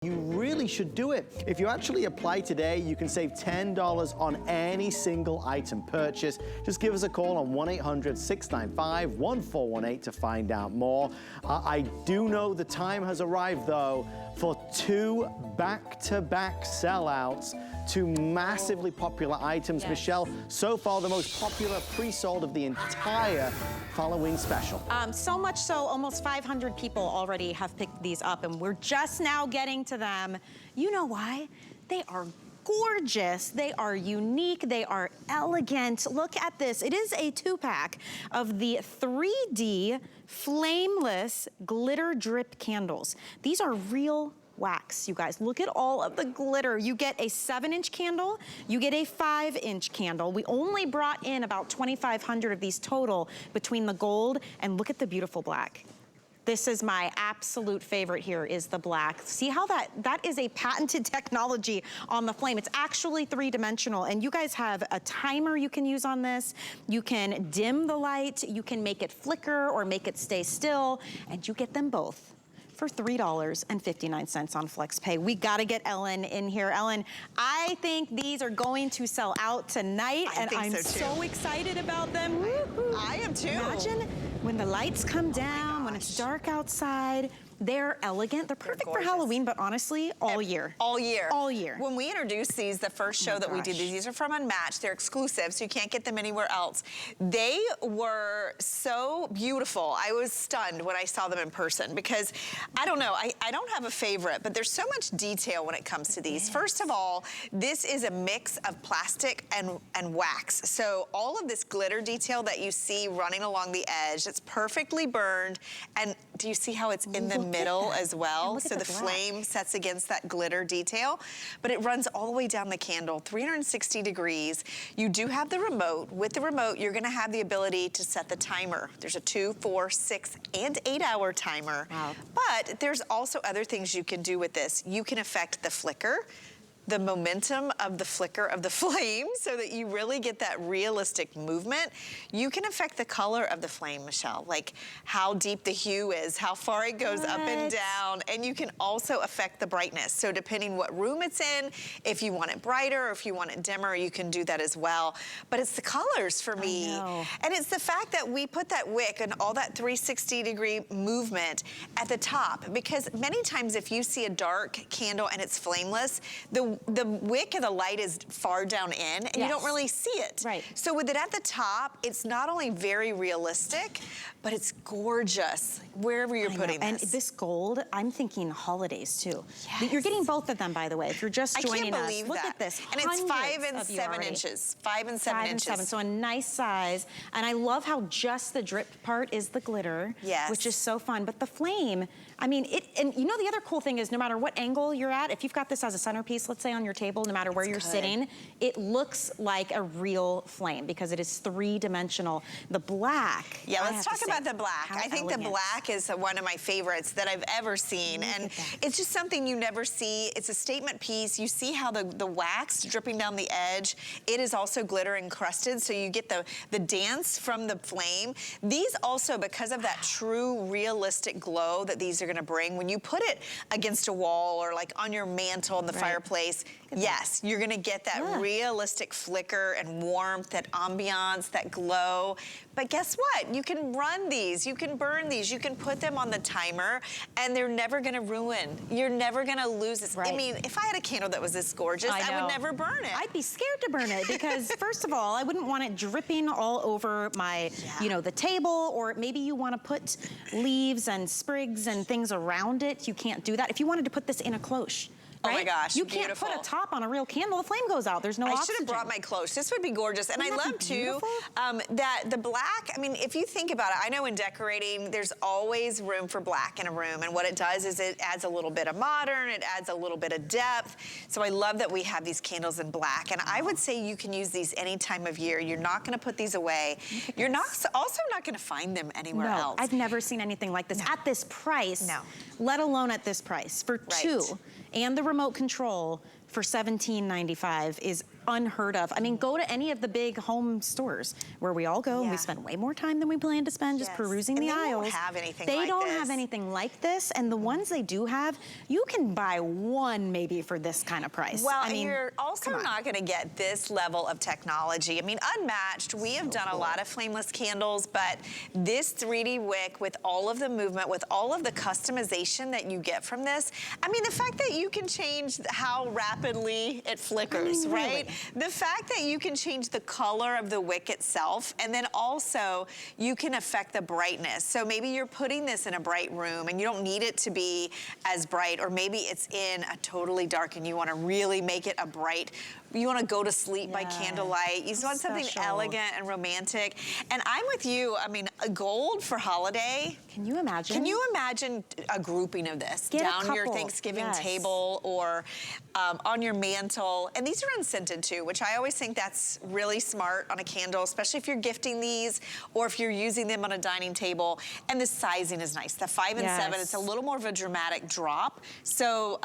You really should do it. If you actually apply today, you can save $10 on any single item purchase. Just give us a call on 1-800-695-1418 to find out more. I do know the time has arrived, though, for 2 back-to-back sellouts, 2 massively popular items. Yes. Michelle, so far the most popular pre-sold of the entire Halloween special. So much so, almost 500 people already have picked these up, and we're just now getting to them. You know why? They are gorgeous, they are unique, they are elegant. Look at this. It is a 2-pack of the 3D flameless glitter drip candles. These are real wax, you guys. Look at all of the glitter. You get a 7-inch candle, you get a 5-inch candle. We only brought in about 2,500 of these total between the gold, and look at the beautiful black. This is my absolute favorite here, is the black. See how that is a patented technology on the flame. It's actually 3-dimensional, and you guys have a timer you can use on this. You can dim the light, you can make it flicker or make it stay still, and you get them both for $3.59 on FlexPay. We gotta get Ellen in here. Ellen, I think these are going to sell out tonight, and I'm so excited about them. I am too. Imagine when the lights come down, when it's dark outside. They're elegant. They're perfect for Halloween, but honestly, all year. All year. All year. When we introduced these, the first show that we did, these are from Unmatched. They're exclusive, so you can't get them anywhere else. They were so beautiful. I was stunned when I saw them in person because, I don't know, I don't have a favorite, but there's so much detail when it comes to these. First of all, this is a mix of plastic and wax. So all of this glitter detail that you see running along the edge, it's perfectly burned. And do you see how it's in the middle as well? So the flame sets against that glitter detail, but it runs all the way down the candle, 360 degrees. You do have the remote. With the remote, you're gonna have the ability to set the timer. There's a 2, 4, 6, and 8-hour timer. Wow. But there's also other things you can do with this. You can affect the flicker, the momentum of the flicker of the flame so that you really get that realistic movement. You can affect the color of the flame, Michelle, like how deep the hue is, how far it goes up and down, and you can also affect the brightness. So depending what room it's in, if you want it brighter or if you want it dimmer, you can do that as well. But it's the colors for me. And it's the fact that we put that wick and all that 360-degree movement at the top, because many times if you see a dark candle and it's flameless, the wick of the light is far down in and you don't really see it. Right. So with it at the top, it's not only very realistic, but it's gorgeous wherever you're putting this. And this gold, I'm thinking holidays too. Yes. You're getting both of them, by the way, if you're just joining us. I can't believe Look that. at this. And it's 5 and 7 inches. 5 and 7 inches. 5 and 7, so a nice size. And I love how just the drip part is the glitter, which is so fun. But the flame, I mean, and you know the other cool thing is no matter what angle you're at, if you've got this as a centerpiece, let's say on your table, no matter where you're sitting, it looks like a real flame because it is 3-dimensional. The black. Yeah, let's talk about the black. I think the black is one of my favorites that I've ever seen. And it's just something you never see. It's a statement piece. You see how the wax dripping down the edge. It is also glitter encrusted, so you get the dance from the flame. These also, because of that true realistic glow that these are gonna bring, when you put it against a wall or like on your mantle in the fireplace, yes, you're gonna get that realistic flicker and warmth, that ambiance, that glow. But guess what? You can run these, you can burn these, you can put them on the timer, and they're never gonna ruin. You're never gonna lose this. I mean, if I had a candle that was this gorgeous, I would never burn it. I'd be scared to burn it because first of all, I wouldn't want it dripping all over my, you know, the table, or maybe you wanna put leaves and sprigs and things around it. You can't do that. If you wanted to put this in a cloche, right? Oh my gosh, you can't put a top on a real candle. The flame goes out. There's no oxygen. I should have brought my cloche. This would be gorgeous. And I love too that the black, I mean, if you think about it, I know in decorating, there's always room for black in a room. And what it does is it adds a little bit of modern, it adds a little bit of depth. So I love that we have these candles in black. And I would say you can use these any time of year. You're not gonna put these away. You're also not gonna find them anywhere else. I've never seen anything like this at this price. Let alone at this price. For 2 and the remote control for $17.95 is unheard of. I mean, go to any of the big home stores where we all go and we spend way more time than we plan to spend just perusing the aisles. They don't have anything They like don't this. have anything like this, and the ones they do have, you can buy one maybe for this kind of price. Well, I mean, you're also not going to get this level of technology. I mean, Unmatched, we have done a lot of flameless candles, but this 3D wick with all of the movement, with all of the customization that you get from this, I mean, the fact that you can change how rapidly it flickers, right? The fact that you can change the color of the wick itself, and then also you can affect the brightness. So maybe you're putting this in a bright room and you don't need it to be as bright, or maybe it's in a totally dark and you want to really make it a bright, you want to go to sleep by candlelight. You want something elegant and romantic. And I'm with you. I mean, gold for holiday. Can you imagine? Can you imagine a grouping of this Get down your Thanksgiving table or on your mantle? And these are unscented too, which I always think that's really smart on a candle, especially if you're gifting these or if you're using them on a dining table. And the sizing is nice. The 5 and 7, it's a little more of a dramatic drop. So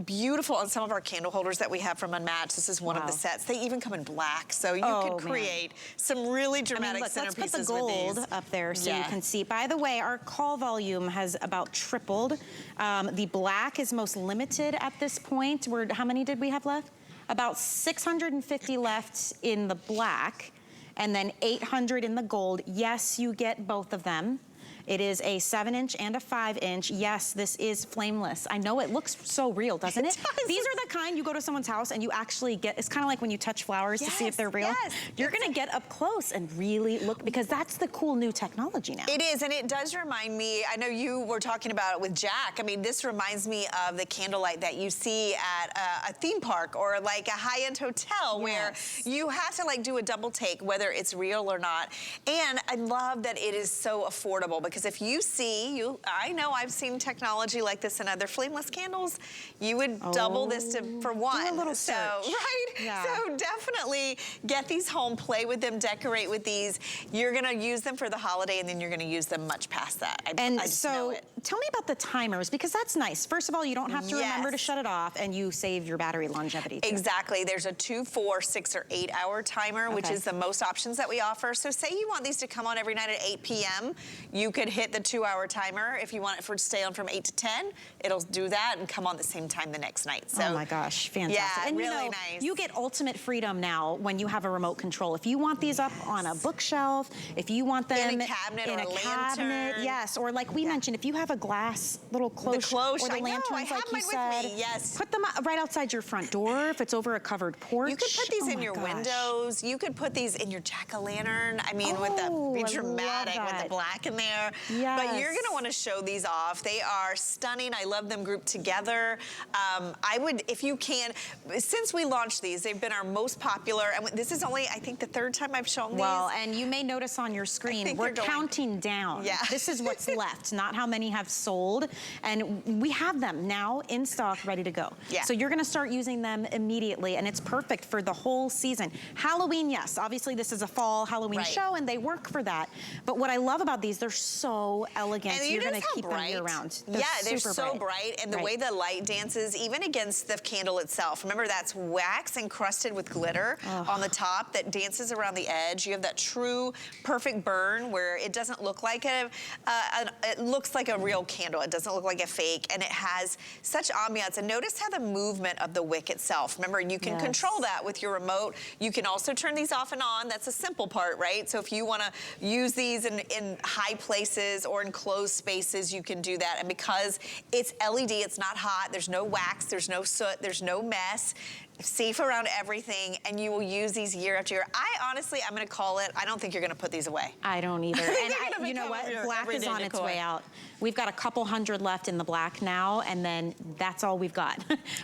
beautiful on some of our candle holders that we have from Unmatched. This is one of the sets. They even come in black, so you can create some really dramatic centerpieces with these. Let's put the gold up there so you can see. By the way, our call volume has about tripled. The black is most limited at this point. How many did we have left? About 650 left in the black, and then 800 in the gold. Yes, you get both of them. It is a 7-inch and a 5-inch. Yes, this is flameless. I know it looks so real, doesn't it? These are the kind you go to someone's house and you actually get, it's kind of like when you touch flowers to see if they're real. You're gonna get up close and really look, because that's the cool new technology now. It is, and it does remind me, I know you were talking about it with Jack. I mean, this reminds me of the candlelight that you see at a theme park or like a high-end hotel where you have to like do a double take, whether it's real or not. And I love that it is so affordable, because if you see, I know I've seen technology like this in other flameless candles, you would double this for one. Do a little so, search. So definitely get these home, play with them, decorate with these. You're gonna use them for the holiday, and then you're gonna use them much past that. I just know it. Tell me about the timers, because that's nice. First of all, you don't have to remember to shut it off, and you save your battery longevity too. Exactly. There's a 2, 4, 6, or 8 hour timer, which is the most options that we offer. So say you want these to come on every night at 8 p.m. You could hit the 2-hour timer. If you want it to stay on from 8 to 10, it'll do that and come on the same time the next night. So, oh my gosh, fantastic. Yeah, and really nice. You get ultimate freedom now when you have a remote control. If you want these up on a bookshelf, if you want them in a cabinet in or a lantern. cabinet, or like we mentioned, if you have a glass little cloche, or the lanterns, I have like you mine said, with me. Yes. Put them right outside your front door if it's over a covered porch. You could put these in your windows. You could put these in your jack-o'-lantern. I mean, with the be dramatic with the black in there. But you're gonna want to show these off. They are stunning. I love them grouped together. I would, if you can, since we launched these, they've been our most popular. And this is only, I think, the 3rd time I've shown these. Well, and you may notice on your screen, we're counting down. This is what's left, not how many have sold. And we have them now in stock, ready to go. So you're gonna start using them immediately, and it's perfect for the whole season. Halloween, yes, obviously this is a fall Halloween show, and they work for that. But what I love about these, they're so elegant. And you're gonna keep them year round. They're so bright, and the way the light dances, even against the candle itself. Remember, that's wax encrusted with glitter on the top that dances around the edge. You have that true perfect burn where it doesn't look like it looks like a real candle. It doesn't look like a fake, and it has such ambiance. And notice how the movement of the wick itself. Remember, you can control that with your remote. You can also turn these off and on. That's a simple part, right? So if you want to use these in high places or in closed spaces, you can do that. And because it's LED, it's not hot, there's no wax, there's no soot, there's no mess. Safe around everything, and you will use these year after year. Honestly, I'm gonna call it, I don't think you're gonna put these away. I don't either. And you know what? Black is on its way out. We've got a couple hundred left in the black now, and then that's all we've got.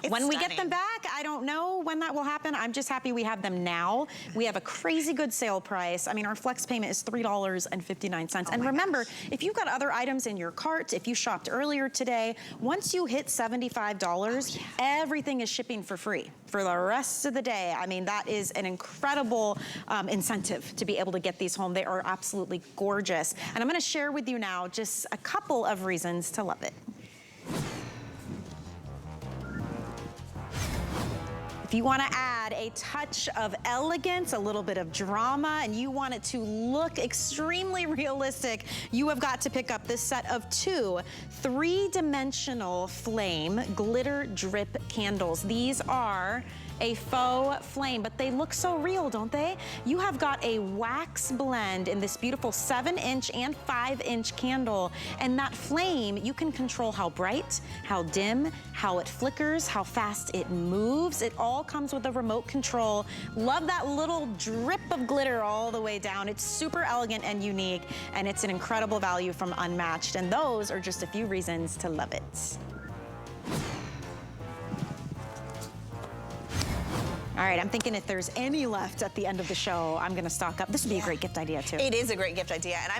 When we get them back, I don't know when that will happen. I'm just happy we have them now. We have a crazy good sale price. I mean, our flex payment is $3.59. And remember, if you've got other items in your cart, if you shopped earlier today, once you hit $75, everything is shipping for free for the rest of the day. I mean, that is an incredible incentive to be able to get these home. They are absolutely gorgeous. And I'm gonna share with you now just a couple of reasons to love it. If you want to add a touch of elegance, a little bit of drama, and you want it to look extremely realistic, you have got to pick up this set of 2 three-dimensional flame glitter drip candles. These are a faux flame, but they look so real, don't they? You have got a wax blend in this beautiful 7-inch and 5-inch candle, and that flame, you can control how bright, how dim, how it flickers, how fast it moves. It all comes with a remote control. Love that little drip of glitter all the way down. It's super elegant and unique, and it's an incredible value from Unmatched, and those are just a few reasons to love it. All right, I'm thinking if there's any left at the end of the show, I'm gonna stock up. This would be a great gift idea too. It is a great gift idea, and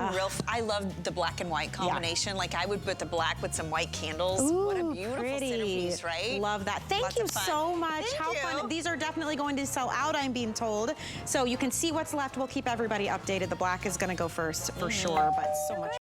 I love the black and white combination. Like I would put the black with some white candles. Ooh, what a beautiful pretty centerpiece, right? Love that. Thank you so much. How fun. These are definitely going to sell out, I'm being told. So you can see what's left. We'll keep everybody updated. The black is gonna go first for sure, but so much